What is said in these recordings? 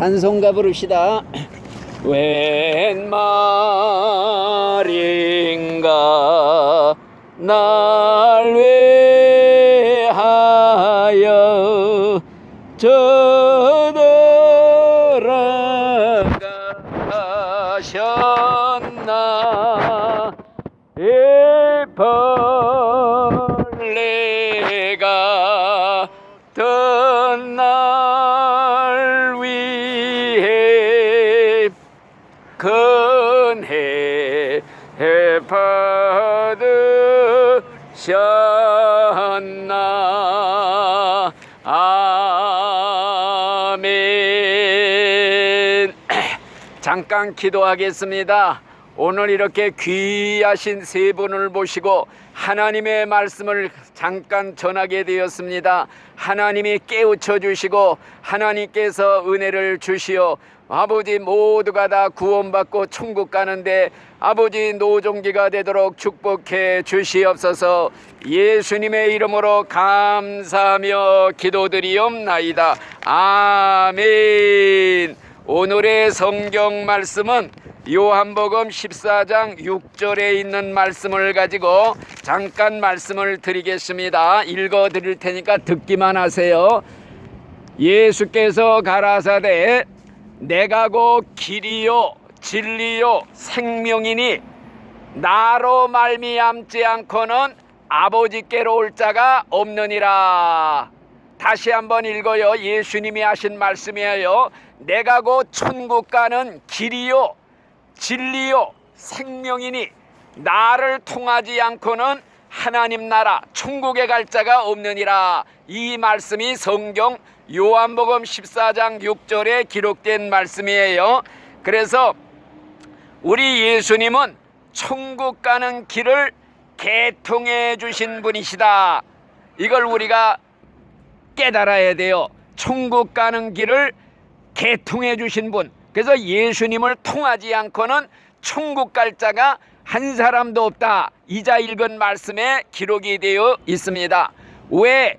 찬송가 부릅시다. 웬 말인가 날 위하여 저돌아가셨나. 이 벌레가 던 날 위해 큰해 받으셨나. 아멘. 잠깐 기도하겠습니다. 오늘 이렇게 귀하신 세 분을 모시고 하나님의 말씀을 잠깐 전하게 되었습니다. 하나님이 깨우쳐 주시고 하나님께서 은혜를 주시어 아버지 모두가 다 구원받고 천국 가는데 아버지 노종기가 되도록 축복해 주시옵소서. 예수님의 이름으로 감사하며 기도드리옵나이다. 아멘. 오늘의 성경 말씀은 요한복음 14장 6절에 있는 말씀을 가지고 잠깐 말씀을 드리겠습니다. 읽어 드릴 테니까 듣기만 하세요. 예수께서 가라사대 내가 곧 길이요 진리요 생명이니 나로 말미암지 않고는 아버지께로 올 자가 없느니라. 다시 한번 읽어요. 예수님이 하신 말씀이에요. 내가 곧 천국 가는 길이요 진리요 생명이니 나를 통하지 않고는 하나님 나라 천국에 갈 자가 없느니라. 이 말씀이 성경 요한복음 14장 6절에 기록된 말씀이에요. 그래서 우리 예수님은 천국 가는 길을 개통해 주신 분이시다. 이걸 우리가 깨달아야 돼요. 천국 가는 길을 개통해 주신 분. 그래서 예수님을 통하지 않고는 천국 갈 자가 한 사람도 없다. 이자 읽은 말씀에 기록이 되어 있습니다. 왜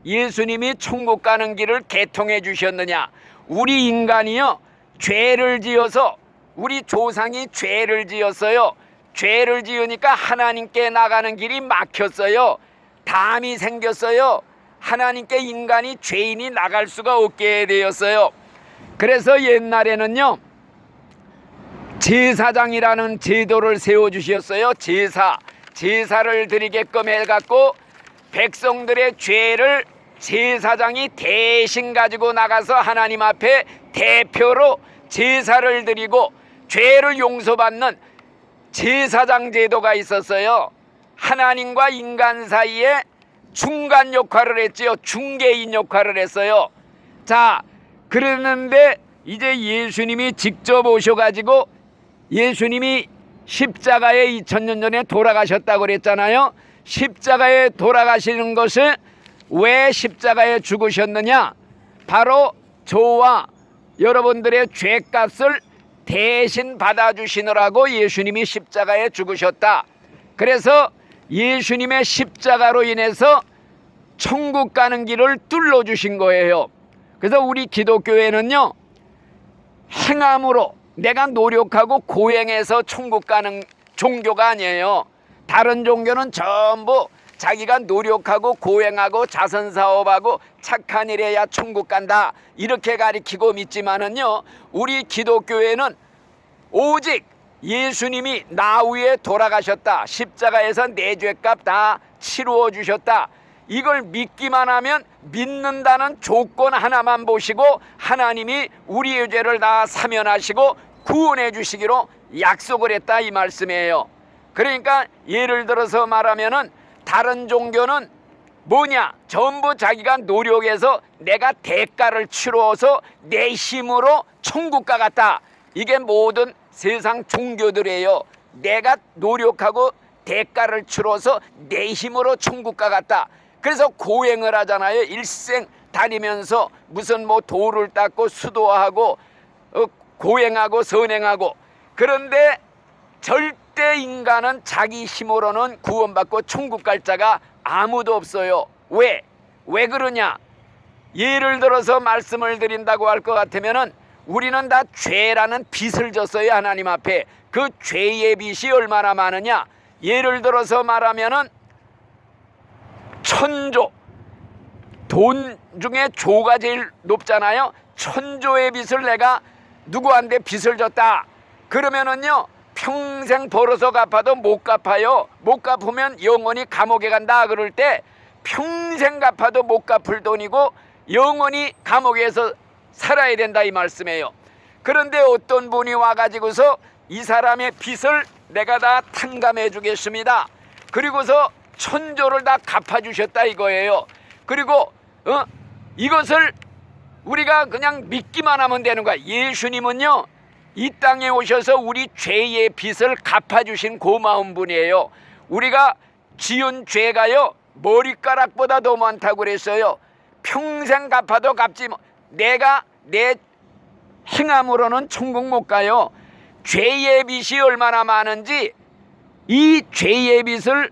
예수님이 천국 가는 길을 개통해 주셨느냐? 우리 인간이요 죄를 지어서 우리 조상이 죄를 지었어요. 죄를 지으니까 하나님께 나가는 길이 막혔어요. 담이 생겼어요. 하나님께 인간이 죄인이 나갈 수가 없게 되었어요. 그래서 옛날에는요 제사장이라는 제도를 세워주셨어요. 제사를 드리게끔 해갖고 백성들의 죄를 제사장이 대신 가지고 나가서 하나님 앞에 대표로 제사를 드리고 죄를 용서받는 제사장 제도가 있었어요. 하나님과 인간 사이에 중간 역할을 했지요. 중개인 역할을 했어요. 자, 그랬는데 이제 예수님이 직접 오셔가지고 예수님이 십자가에 2000년 전에 돌아가셨다고 그랬잖아요. 십자가에 돌아가시는 것을 왜 십자가에 죽으셨느냐? 바로 저와 여러분들의 죄값을 대신 받아주시느라고 예수님이 십자가에 죽으셨다. 그래서 예수님의 십자가로 인해서 천국 가는 길을 뚫어주신 거예요. 그래서 우리 기독교회는요 행함으로 내가 노력하고 고행해서 천국 가는 종교가 아니에요. 다른 종교는 전부 자기가 노력하고 고행하고 자선사업하고 착한 일 해야 천국 간다 이렇게 가리키고 믿지만은요 우리 기독교회는 오직 예수님이 나 위에 돌아가셨다. 십자가에서 내 죄값 다 치루어 주셨다. 이걸 믿기만 하면 믿는다는 조건 하나만 보시고 하나님이 우리의 죄를 다 사면하시고 구원해 주시기로 약속을 했다 이 말씀이에요. 그러니까 예를 들어서 말하면은 다른 종교는 뭐냐? 전부 자기가 노력해서 내가 대가를 치루어서 내 힘으로 천국 가갔다. 이게 모든 세상 종교들이에요. 내가 노력하고 대가를 치러서 내 힘으로 천국 가갔다. 그래서 고행을 하잖아요. 일생 다니면서 무슨 뭐 도를 닦고 수도하고 고행하고 선행하고. 그런데 절대 인간은 자기 힘으로는 구원받고 천국 갈 자가 아무도 없어요. 왜 그러냐? 예를 들어서 말씀을 드린다고 할 것 같으면은 우리는 다 죄라는 빚을 졌어요. 하나님 앞에. 그 죄의 빚이 얼마나 많으냐. 예를 들어서 말하면은 천조, 돈 중에 조가 제일 높잖아요. 천조의 빚을 내가 누구한테 빚을 졌다 그러면은요 평생 벌어서 갚아도 못 갚아요. 못 갚으면 영원히 감옥에 간다. 그럴 때 평생 갚아도 못 갚을 돈이고 영원히 감옥에서 살아야 된다 이 말씀이에요. 그런데 어떤 분이 와가지고서 이 사람의 빚을 내가 다 탕감해 주겠습니다. 그리고서 천조를 다 갚아주셨다 이거예요. 그리고 이것을 우리가 그냥 믿기만 하면 되는 거야. 예수님은요 이 땅에 오셔서 우리 죄의 빚을 갚아주신 고마운 분이에요. 우리가 지은 죄가요 머리카락보다 더 많다고 그랬어요. 평생 갚아도 갚지 내가 내 행함으로는 천국 못 가요. 죄의 빚이 얼마나 많은지 이 죄의 빚을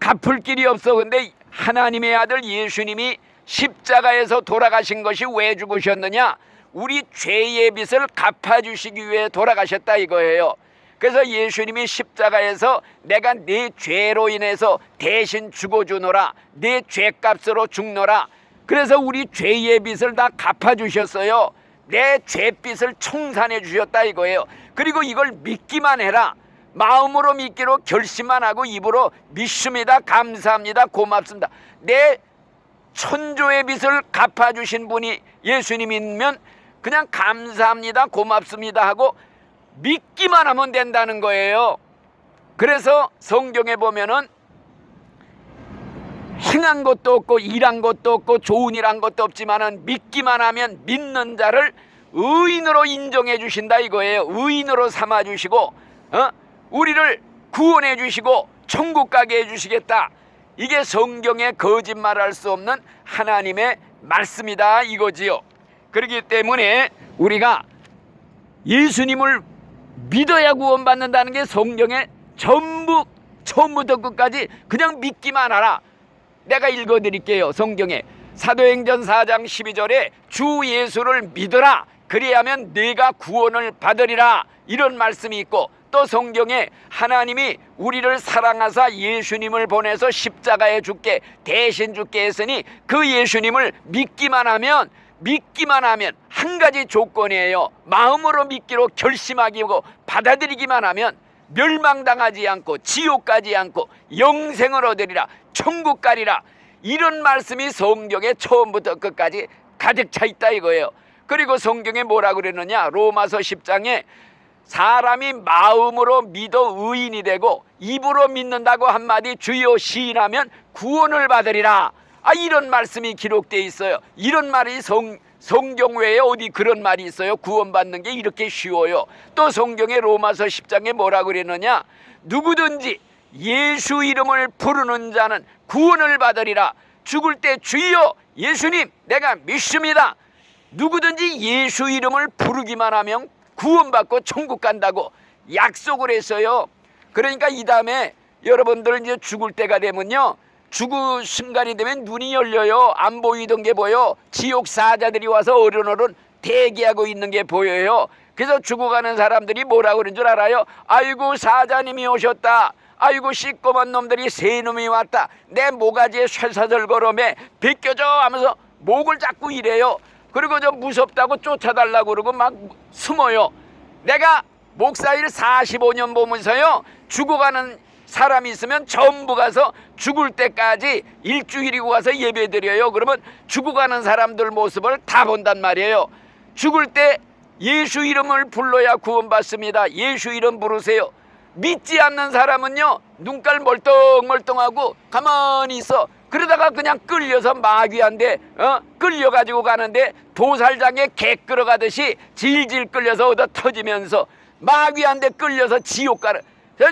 갚을 길이 없어. 근데 하나님의 아들 예수님이 십자가에서 돌아가신 것이 왜 죽으셨느냐? 우리 죄의 빚을 갚아주시기 위해 돌아가셨다 이거예요. 그래서 예수님이 십자가에서 내가 네 죄로 인해서 대신 죽어주노라, 네 죄값으로 죽노라. 그래서 우리 죄의 빚을 다 갚아주셨어요. 내 죄빚을 청산해 주셨다 이거예요. 그리고 이걸 믿기만 해라. 마음으로 믿기로 결심만 하고 입으로 믿습니다, 감사합니다, 고맙습니다. 내 천조의 빚을 갚아주신 분이 예수님이면 그냥 감사합니다, 고맙습니다 하고 믿기만 하면 된다는 거예요. 그래서 성경에 보면은 행한 것도 없고 일한 것도 없고 좋은 일한 것도 없지만은 믿기만 하면 믿는 자를 의인으로 인정해 주신다 이거예요. 의인으로 삼아 주시고 우리를 구원해 주시고 천국 가게 해 주시겠다. 이게 성경에 거짓말할 수 없는 하나님의 말씀이다 이거지요. 그렇기 때문에 우리가 예수님을 믿어야 구원받는다는 게 성경에 전부 처음부터 끝까지 그냥 믿기만 하라. 내가 읽어드릴게요. 성경에 사도행전 4장 12절에 주 예수를 믿어라 그리하면 네가 구원을 받으리라 이런 말씀이 있고, 또 성경에 하나님이 우리를 사랑하사 예수님을 보내서 십자가에 죽게 대신 죽게 했으니 그 예수님을 믿기만 하면 한 가지 조건이에요. 마음으로 믿기로 결심하기고 받아들이기만 하면 멸망당하지 않고 지옥 가지 않고 영생을 얻으리라, 천국 가리라. 이런 말씀이 성경에 처음부터 끝까지 가득 차 있다 이거예요. 그리고 성경에 뭐라 그랬느냐? 로마서 10장에 사람이 마음으로 믿어 의인이 되고 입으로 믿는다고 한마디 주여 시인하면 구원을 받으리라. 이런 말씀이 기록되어 있어요. 이런 말이 성경 외에 어디 그런 말이 있어요? 구원받는 게 이렇게 쉬워요. 또 성경에 로마서 10장에 뭐라 그랬느냐? 누구든지 예수 이름을 부르는 자는 구원을 받으리라. 죽을 때 주여 예수님 내가 믿습니다. 누구든지 예수 이름을 부르기만 하면 구원받고 천국 간다고 약속을 했어요. 그러니까 이 다음에 여러분들 이제 죽을 때가 되면요, 죽을 순간이 되면 눈이 열려요. 안 보이던 게 보여. 지옥 사자들이 와서 어른어른 대기하고 있는 게 보여요. 그래서 죽어가는 사람들이 뭐라고 그러는 줄 알아요? 아이고 사자님이 오셨다. 아이고 시꺼먼 놈들이 새 놈이 왔다. 내 모가지에 쇠사슬 걸음에 벗겨져 하면서 목을 잡고 이래요. 그리고 좀 무섭다고 쫓아달라고 그러고 막 숨어요. 내가 목사일 45년 보면서요, 죽어가는 사람이 있으면 전부 가서 죽을 때까지 일주일이고 가서 예배 드려요. 그러면 죽어가는 사람들 모습을 다 본단 말이에요. 죽을 때 예수 이름을 불러야 구원받습니다. 예수 이름 부르세요. 믿지 않는 사람은요 눈깔 멀뚱멀뚱하고 가만히 있어. 그러다가 그냥 끌려서 마귀한테 끌려가지고 가는데 도살장에 개 끌어가듯이 질질 끌려서 얻어 터지면서 마귀한테 끌려서 지옥 가는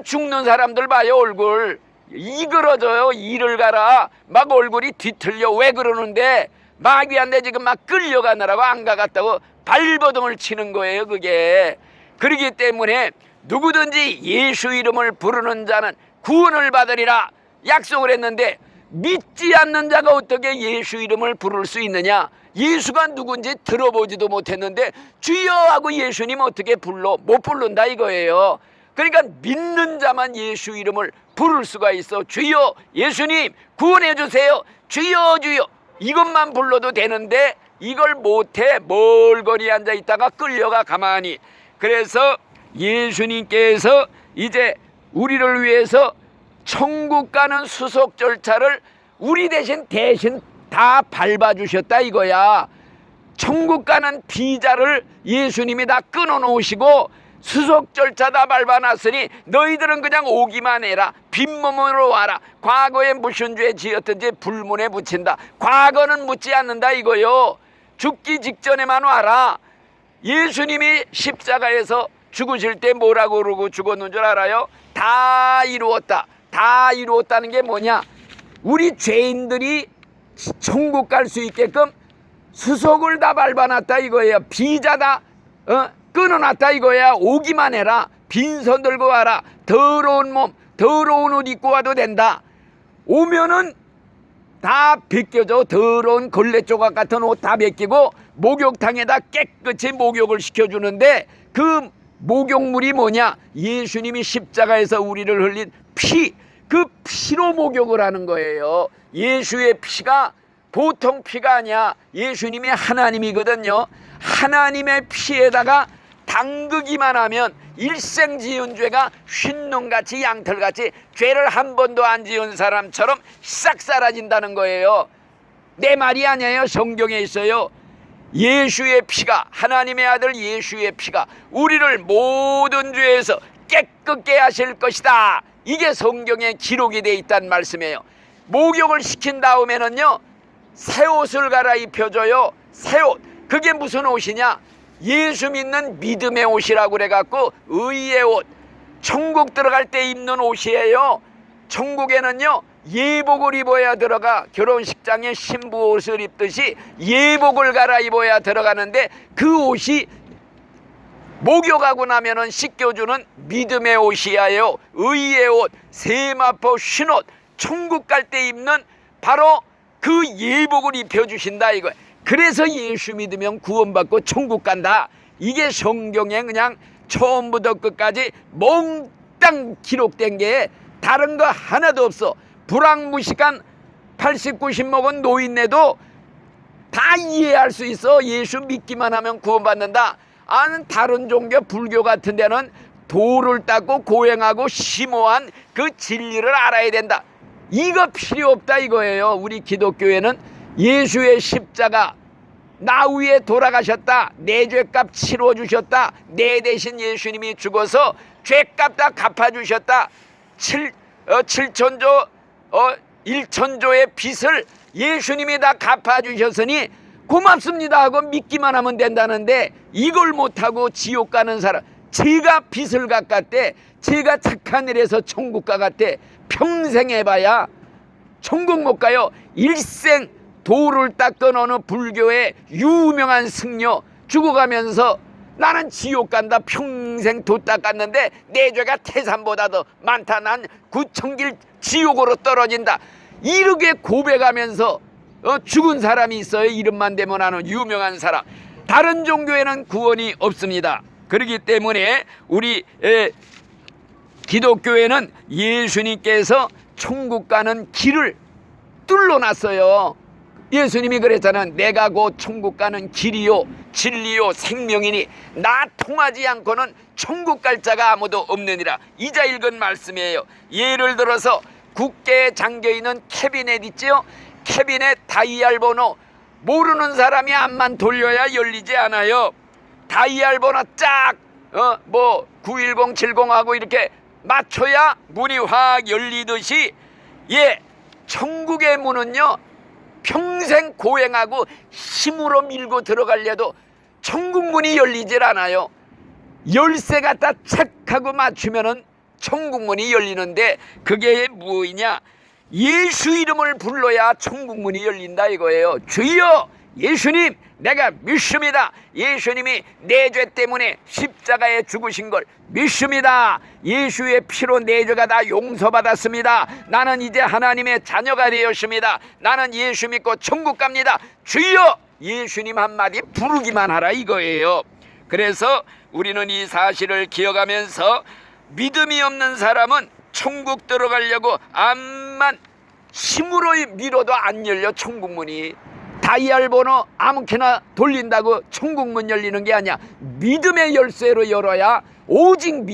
죽는 사람들 봐요. 얼굴 이그러져요. 이를 가라 막 얼굴이 뒤틀려. 왜 그러는데 마귀한테 지금 막 끌려가느라고 안 가갔다고 발버둥을 치는 거예요. 그게 그러기 때문에 누구든지 예수 이름을 부르는 자는 구원을 받으리라 약속을 했는데 믿지 않는 자가 어떻게 예수 이름을 부를 수 있느냐? 예수가 누군지 들어보지도 못했는데 주여 하고 예수님 어떻게 불러? 못 부른다 이거예요. 그러니까 믿는 자만 예수 이름을 부를 수가 있어. 주여 예수님 구원해 주세요. 주여 주여 이것만 불러도 되는데 이걸 못해 멀거리 앉아 있다가 끌려가 가만히. 그래서 예수님께서 이제 우리를 위해서 천국 가는 수속 절차를 우리 대신 다 밟아주셨다 이거야. 천국 가는 비자를 예수님이 다 끊어놓으시고 수속 절차 다 밟아놨으니 너희들은 그냥 오기만 해라. 빈몸으로 와라. 과거에 무슨 죄 지었든지 불문에 붙인다. 과거는 묻지 않는다 이거요. 죽기 직전에만 와라. 예수님이 십자가에서 죽으실 때 뭐라고 그러고 죽었는 줄 알아요? 다 이루었다. 다 이루었다는 게 뭐냐? 우리 죄인들이 천국 갈 수 있게끔 수속을 다 밟아놨다 이거예요. 비자 다 끊어놨다 이거야. 오기만 해라. 빈손 들고 와라. 더러운 몸 더러운 옷 입고 와도 된다. 오면은 다 벗겨져. 더러운 걸레 조각 같은 옷 다 벗기고 목욕탕에다 깨끗이 목욕을 시켜주는데 그 목욕물이 뭐냐? 예수님이 십자가에서 우리를 흘린 피, 그 피로 목욕을 하는 거예요. 예수의 피가 보통 피가 아니야. 예수님이 하나님이거든요. 하나님의 피에다가 담그기만 하면 일생 지은 죄가 쉰놈같이 양털같이 죄를 한 번도 안 지은 사람처럼 싹 사라진다는 거예요. 내 말이 아니에요. 성경에 있어요. 예수의 피가, 하나님의 아들 예수의 피가 우리를 모든 죄에서 깨끗게 하실 것이다. 이게 성경에 기록이 돼 있다는 말씀이에요. 목욕을 시킨 다음에는요 새 옷을 갈아입혀줘요. 새 옷. 그게 무슨 옷이냐? 예수 믿는 믿음의 옷이라고 그래갖고 의의 옷. 천국 들어갈 때 입는 옷이에요. 천국에는요 예복을 입어야 들어가. 결혼식장에 신부 옷을 입듯이 예복을 갈아입어야 들어가는데 그 옷이 목욕하고 나면은 씻겨주는 믿음의 옷이에요. 의의 옷, 세마포 쉰옷. 천국 갈 때 입는 바로 그 예복을 입혀주신다 이거예요. 그래서 예수 믿으면 구원받고 천국 간다. 이게 성경에 그냥 처음부터 끝까지 몽땅 기록된 게 다른 거 하나도 없어. 불황무식한 80, 90 먹은 노인네도 다 이해할 수 있어. 예수 믿기만 하면 구원받는다. 아는 다른 종교 불교 같은 데는 도를 닦고 고행하고 심오한 그 진리를 알아야 된다. 이거 필요 없다 이거예요. 우리 기독교에는 예수의 십자가 나 위에 돌아가셨다. 내 죄값 치러주셨다. 내 대신 예수님이 죽어서 죄값 다 갚아주셨다. 7천조 1천조의 빚을 예수님이 다 갚아주셨으니 고맙습니다 하고 믿기만 하면 된다는데 이걸 못하고 지옥 가는 사람, 제가 빚을 갚았대. 제가 착한 일에서 천국 가갔대. 평생 해봐야 천국 못 가요. 일생 도를 닦던 어느 불교의 유명한 승려 죽어가면서 나는 지옥 간다. 평생 도 닦았는데 내 죄가 태산보다 더 많다. 난 9,000길 지옥으로 떨어진다. 이렇게 고백하면서 죽은 사람이 있어요. 이름만 대면 하는 유명한 사람. 다른 종교에는 구원이 없습니다. 그렇기 때문에 우리 기독교에는 예수님께서 천국 가는 길을 뚫어놨어요. 예수님이 그랬잖아. 내가 곧 천국 가는 길이요 진리요 생명이니 나 통하지 않고는 천국 갈 자가 아무도 없느니라. 이자 읽은 말씀이에요. 예를 들어서 국계에 잠겨있는 캐비넷 있지요. 캐비넷 다이얼 번호 모르는 사람이 앞만 돌려야 열리지 않아요. 다이얼 번호 쫙 910, 70하고 이렇게 맞춰야 문이 확 열리듯이 천국의 문은요 평생 고행하고 힘으로 밀고 들어가려도 천국 문이 열리질 않아요. 열쇠 갖다 착 하고 맞추면은 천국 문이 열리는데 그게 뭐이냐? 예수 이름을 불러야 천국 문이 열린다 이거예요. 주여 예수님 내가 믿습니다. 예수님이 내 죄 때문에 십자가에 죽으신 걸 믿습니다. 예수의 피로 내 죄가 다 용서받았습니다. 나는 이제 하나님의 자녀가 되었습니다. 나는 예수 믿고 천국 갑니다. 주여 예수님 한마디 부르기만 하라 이거예요. 그래서 우리는 이 사실을 기억하면서 믿음이 없는 사람은 천국 들어가려고 암만 힘으로 밀어도 안 열려. 천국문이 다이얼 번호 아무렇게나 돌린다고 천국문 열리는 게 아니야. 믿음의 열쇠로 열어야. 오직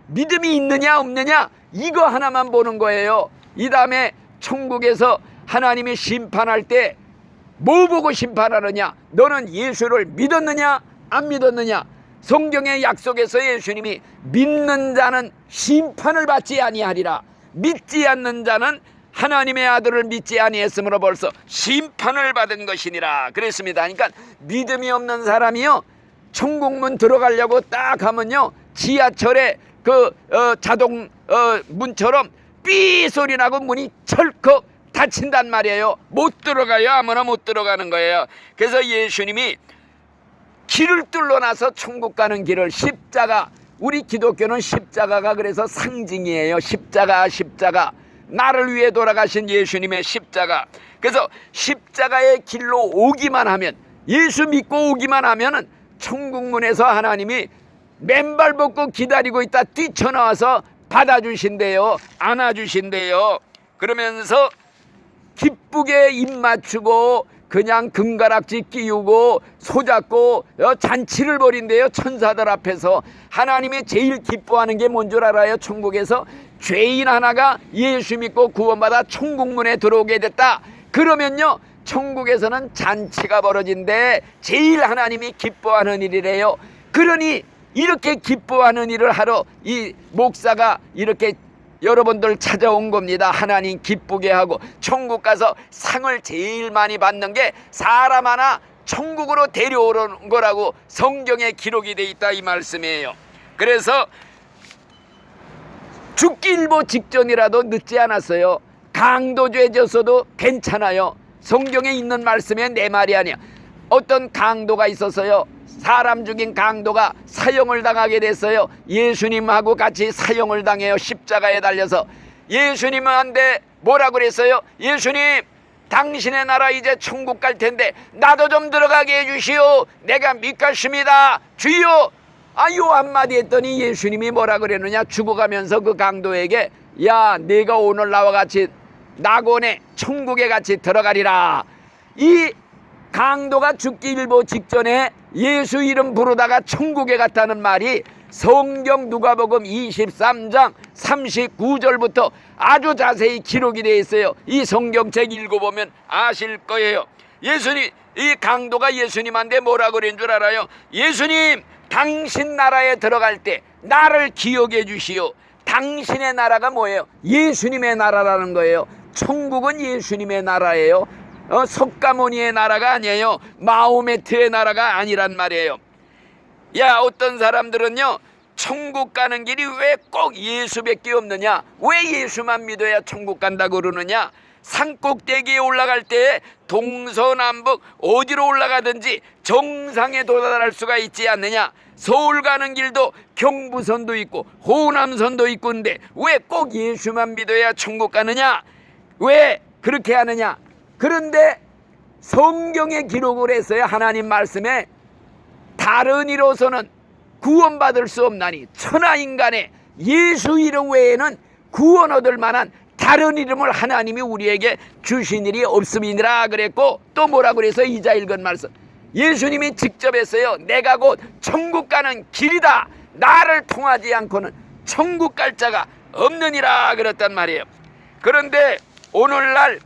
믿음이 있느냐 없느냐 이거 하나만 보는 거예요. 이 다음에 천국에서 하나님이 심판할 때 뭐 보고 심판하느냐? 너는 예수를 믿었느냐 안 믿었느냐? 성경의 약속에서 예수님이 믿는 자는 심판을 받지 아니하리라, 믿지 않는 자는 하나님의 아들을 믿지 아니했으므로 벌써 심판을 받은 것이니라 그랬습니다. 그러니까 믿음이 없는 사람이요, 천국문 들어가려고 딱 하면요, 지하철에 자동 문처럼 삐 소리 나고 문이 철컥 닫힌단 말이에요. 못 들어가요. 아무나 못 들어가는 거예요. 그래서 예수님이 길을 뚫어놔서 천국 가는 길을, 십자가, 우리 기독교는 십자가가 그래서 상징이에요. 십자가 나를 위해 돌아가신 예수님의 십자가. 그래서 십자가의 길로 오기만 하면, 예수 믿고 오기만 하면은 천국문에서 하나님이 맨발 벗고 기다리고 있다 뛰쳐나와서 받아주신대요. 안아주신대요. 그러면서 기쁘게 입 맞추고 그냥 금가락지 끼우고 손잡고 잔치를 벌인대요. 천사들 앞에서. 하나님이 제일 기뻐하는 게 뭔 줄 알아요? 천국에서 죄인 하나가 예수 믿고 구원받아 천국문에 들어오게 됐다 그러면요, 천국에서는 잔치가 벌어진대. 제일 하나님이 기뻐하는 일이래요. 그러니 이렇게 기뻐하는 일을 하러 이 목사가 이렇게 여러분들 찾아온 겁니다. 하나님 기쁘게 하고 천국 가서 상을 제일 많이 받는 게 사람 하나 천국으로 데려오는 거라고 성경에 기록이 돼 있다 이 말씀이에요. 그래서 죽기 일보 직전이라도 늦지 않았어요. 강도죄 졌어도 괜찮아요. 성경에 있는 말씀에 내 말이 아니야. 어떤 강도가 있었어요. 사람 죽인 강도가 사형을 당하게 됐어요. 예수님하고 같이 사형을 당해요. 십자가에 달려서. 예수님한테 뭐라 그랬어요? 예수님, 당신의 나라 이제 천국 갈 텐데 나도 좀 들어가게 해주시오. 내가 믿겠습니다. 주여. 요 한마디 했더니 예수님이 뭐라 그랬느냐? 죽어가면서 그 강도에게, 야, 네가 오늘 나와 같이 낙원에 천국에 같이 들어가리라. 이 강도가 죽기 일보 직전에 예수 이름 부르다가 천국에 갔다는 말이 성경 누가복음 23장 39절부터 아주 자세히 기록이 되어 있어요. 이 성경책 읽어보면 아실 거예요. 예수님, 이 강도가 예수님한테 뭐라 그런 줄 알아요? 예수님, 당신 나라에 들어갈 때 나를 기억해 주시오. 당신의 나라가 뭐예요? 예수님의 나라라는 거예요. 천국은 예수님의 나라예요. 석가모니의 나라가 아니에요. 마호메트의 나라가 아니란 말이에요. 야, 어떤 사람들은요, 천국 가는 길이 왜 꼭 예수밖에 없느냐, 왜 예수만 믿어야 천국 간다고 그러느냐, 산꼭대기에 올라갈 때 동서남북 어디로 올라가든지 정상에 도달할 수가 있지 않느냐. 서울 가는 길도 경부선도 있고 호남선도 있고, 근데 왜 꼭 예수만 믿어야 천국 가느냐, 왜 그렇게 하느냐. 그런데 성경에 기록을 했어요. 하나님 말씀에 다른 이로서는 구원받을 수 없나니 천하인간의 예수 이름 외에는 구원 얻을 만한 다른 이름을 하나님이 우리에게 주신 일이 없음이니라 그랬고, 또 뭐라 그래서 이자 읽은 말씀, 예수님이 직접 했어요. 내가 곧 천국 가는 길이다. 나를 통하지 않고는 천국 갈 자가 없느니라 그랬단 말이에요. 그런데 오늘날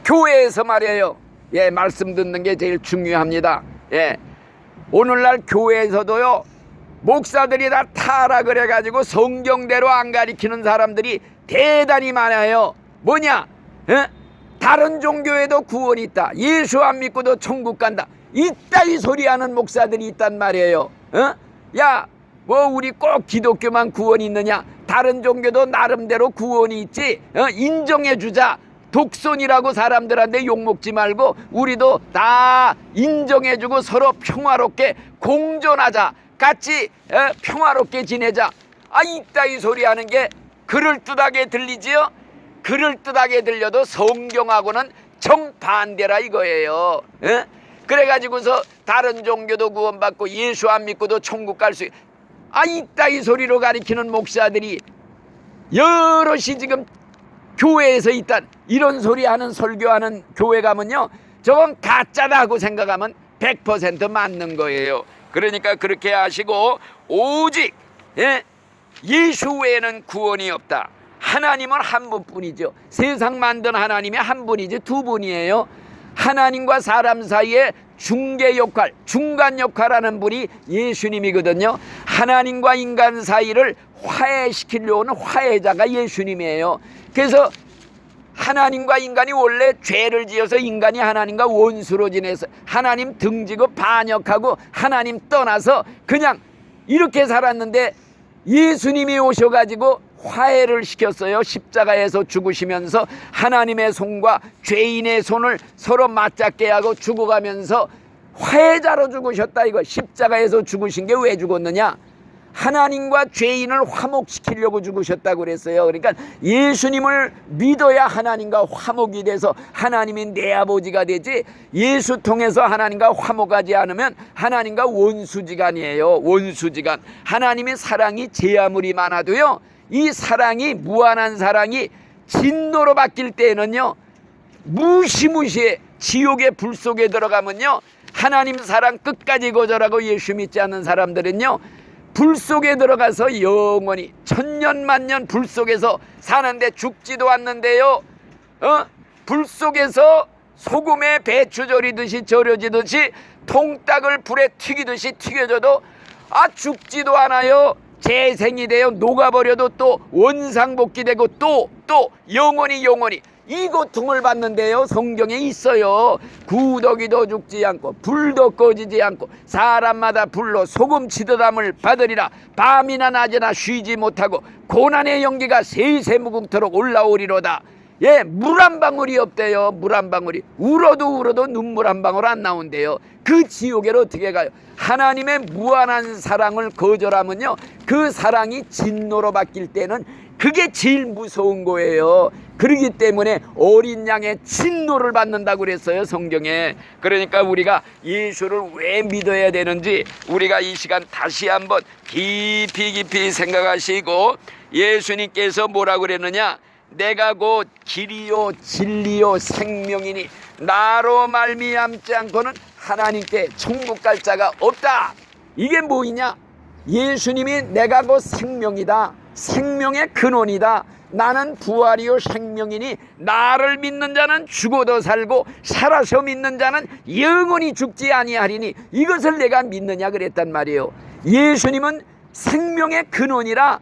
교회에서 말이에요. 예, 말씀 듣는 게 제일 중요합니다. 예, 오늘날 교회에서도요, 목사들이 다 타라 그래가지고 성경대로 안 가리키는 사람들이 대단히 많아요. 뭐냐? 다른 종교에도 구원이 있다. 예수 안 믿고도 천국 간다. 이따위 소리하는 목사들이 있단 말이에요. 야, 뭐 우리 꼭 기독교만 구원이 있느냐? 다른 종교도 나름대로 구원이 있지. 인정해주자. 독선이라고 사람들한테 욕먹지 말고 우리도 다 인정해주고 서로 평화롭게 공존하자. 같이 평화롭게 지내자. 이따위 소리하는 게 그럴듯하게 들리지요? 그럴듯하게 들려도 성경하고는 정반대라 이거예요. 예? 그래가지고서 다른 종교도 구원받고 예수 안 믿고도 천국 갈 수, 이따 이 소리로 가리키는 목사들이 여럿이 지금 교회에서 있단 이런 소리 하는 설교하는 교회 가면요, 저건 가짜다 하고 생각하면 100% 맞는 거예요. 그러니까 그렇게 하시고, 오직 예수 외에는 구원이 없다. 하나님은 한 분뿐이죠. 세상 만든 하나님이 한 분이지 두 분이에요. 하나님과 사람 사이에 중개 역할, 중간 역할하는 분이 예수님이거든요. 하나님과 인간 사이를 화해시키려고 하는 화해자가 예수님이에요. 그래서 하나님과 인간이 원래 죄를 지어서 인간이 하나님과 원수로 지내서 하나님 등지고 반역하고 하나님 떠나서 그냥 이렇게 살았는데, 예수님이 오셔가지고 화해를 시켰어요. 십자가에서 죽으시면서 하나님의 손과 죄인의 손을 서로 맞잡게 하고 죽어가면서 화해자로 죽으셨다. 이거 십자가에서 죽으신 게 왜 죽었느냐? 하나님과 죄인을 화목시키려고 죽으셨다고 그랬어요. 그러니까 예수님을 믿어야 하나님과 화목이 돼서 하나님이 내 아버지가 되지, 예수 통해서 하나님과 화목하지 않으면 하나님과 원수지간이에요. 원수지간. 하나님의 사랑이 제 아무리 많아도요, 이 사랑이, 무한한 사랑이 진노로 바뀔 때에는요, 무시무시해. 지옥의 불 속에 들어가면요, 하나님 사랑 끝까지 거절하고 예수 믿지 않는 사람들은요, 불 속에 들어가서 영원히 천년만년 불 속에서 사는데 죽지도 않는데요, 불 속에서 소금에 배추 절이듯이 절여지듯이 통닭을 불에 튀기듯이 튀겨져도 죽지도 않아요. 재생이 돼요. 녹아버려도 또 원상복귀 되고 또 영원히 이 고통을 받는데요, 성경에 있어요. 구더기도 죽지 않고 불도 꺼지지 않고 사람마다 불로 소금 치듯함을 받으리라. 밤이나 낮이나 쉬지 못하고 고난의 연기가 세세무궁토록 올라오리로다. 물 한 방울이 없대요. 물 한 방울이. 울어도 눈물 한 방울 안 나온대요. 그 지옥에로 어떻게 가요? 하나님의 무한한 사랑을 거절하면요, 그 사랑이 진노로 바뀔 때는 그게 제일 무서운 거예요. 그렇기 때문에 어린 양의 진노를 받는다고 그랬어요, 성경에. 그러니까 우리가 예수를 왜 믿어야 되는지 우리가 이 시간 다시 한번 깊이 생각하시고, 예수님께서 뭐라고 그랬느냐? 내가 곧 길이요 진리요 생명이니 나로 말미암지 않고는 하나님께 천국 갈 자가 없다. 이게 뭐이냐? 예수님이 내가 곧 생명이다, 생명의 근원이다, 나는 부활이요 생명이니 나를 믿는 자는 죽어도 살고 살아서 믿는 자는 영원히 죽지 아니하리니 이것을 내가 믿느냐 그랬단 말이에요. 예수님은 생명의 근원이라,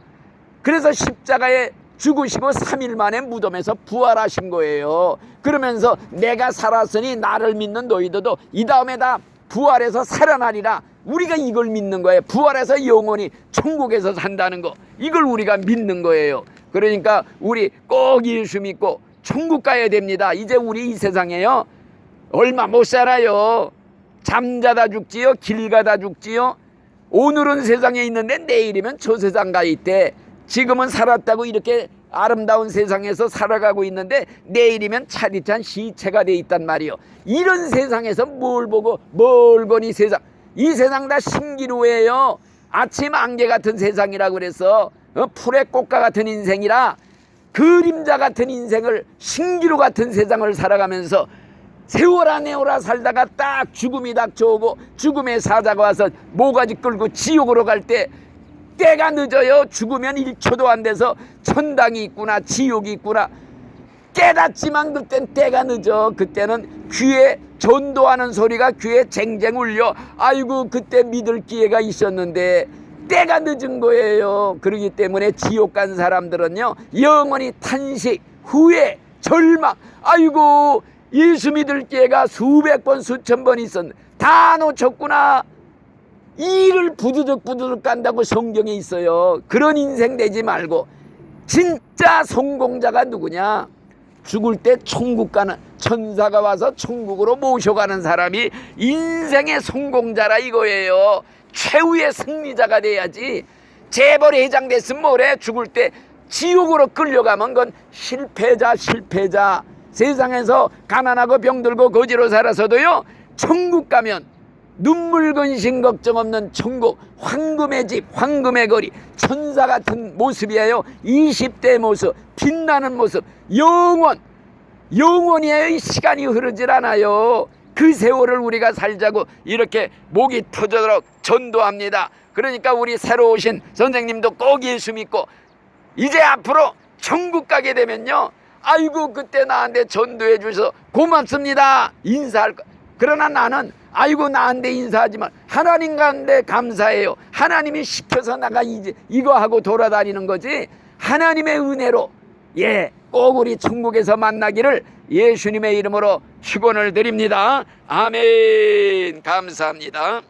그래서 십자가에 죽으시고 3일 만에 무덤에서 부활하신 거예요. 그러면서 내가 살았으니 나를 믿는 너희들도 이 다음에 다 부활해서 살아나리라. 우리가 이걸 믿는 거예요. 부활해서 영원히 천국에서 산다는 거, 이걸 우리가 믿는 거예요. 그러니까 우리 꼭 예수 믿고 천국 가야 됩니다. 이제 우리 이 세상에요, 얼마 못 살아요. 잠자다 죽지요, 길 가다 죽지요. 오늘은 세상에 있는데 내일이면 저 세상 가 있대. 지금은 살았다고 이렇게 아름다운 세상에서 살아가고 있는데 내일이면 차디찬 시체가 돼 있단 말이요. 이런 세상에서 뭘 보고 뭘 거니 세상. 이 세상 다 신기루예요. 아침 안개 같은 세상이라고 그래서 풀의 꽃과 같은 인생이라, 그림자 같은 인생을, 신기루 같은 세상을 살아가면서 세월아 내월아 살다가 딱 죽음이 닥쳐오고 죽음의 사자가 와서 모가지 끌고 지옥으로 갈 때 때가 늦어요. 죽으면 1초도 안 돼서 천당이 있구나 지옥이 있구나 깨닫지만 그땐 때가 늦어. 그때는 귀에 전도하는 소리가 귀에 쟁쟁 울려. 아이고 그때 믿을 기회가 있었는데 때가 늦은 거예요. 그렇기 때문에 지옥 간 사람들은요, 영원히 탄식, 후회, 절망. 아이고 예수 믿을 기회가 수백 번 수천 번 있었는데 다 놓쳤구나. 이를 부두적 깐다고 성경에 있어요. 그런 인생 되지 말고 진짜 성공자가 누구냐? 죽을 때 천국 가는, 천사가 와서 천국으로 모셔가는 사람이 인생의 성공자라 이거예요. 최후의 승리자가 돼야지. 재벌 회장 됐으면 뭐래? 죽을 때 지옥으로 끌려가면 그건 실패자. 세상에서 가난하고 병들고 거지로 살아서도요, 천국 가면 눈물 근심 걱정 없는 천국, 황금의 집, 황금의 거리, 천사 같은 모습이에요. 20대 모습, 빛나는 모습, 영원이에요. 시간이 흐르질 않아요. 그 세월을 우리가 살자고 이렇게 목이 터져도록 전도합니다. 그러니까 우리 새로 오신 선생님도 꼭 예수 믿고 이제 앞으로 천국 가게 되면요, 아이고 그때 나한테 전도해 주셔서 고맙습니다 인사할 거. 그러나 나는 아이고 나한테 인사하지만 하나님 가운데 감사해요. 하나님이 시켜서 내가 이거 하고 돌아다니는 거지. 하나님의 은혜로 꼭 우리 천국에서 만나기를 예수님의 이름으로 축원을 드립니다. 아멘. 감사합니다.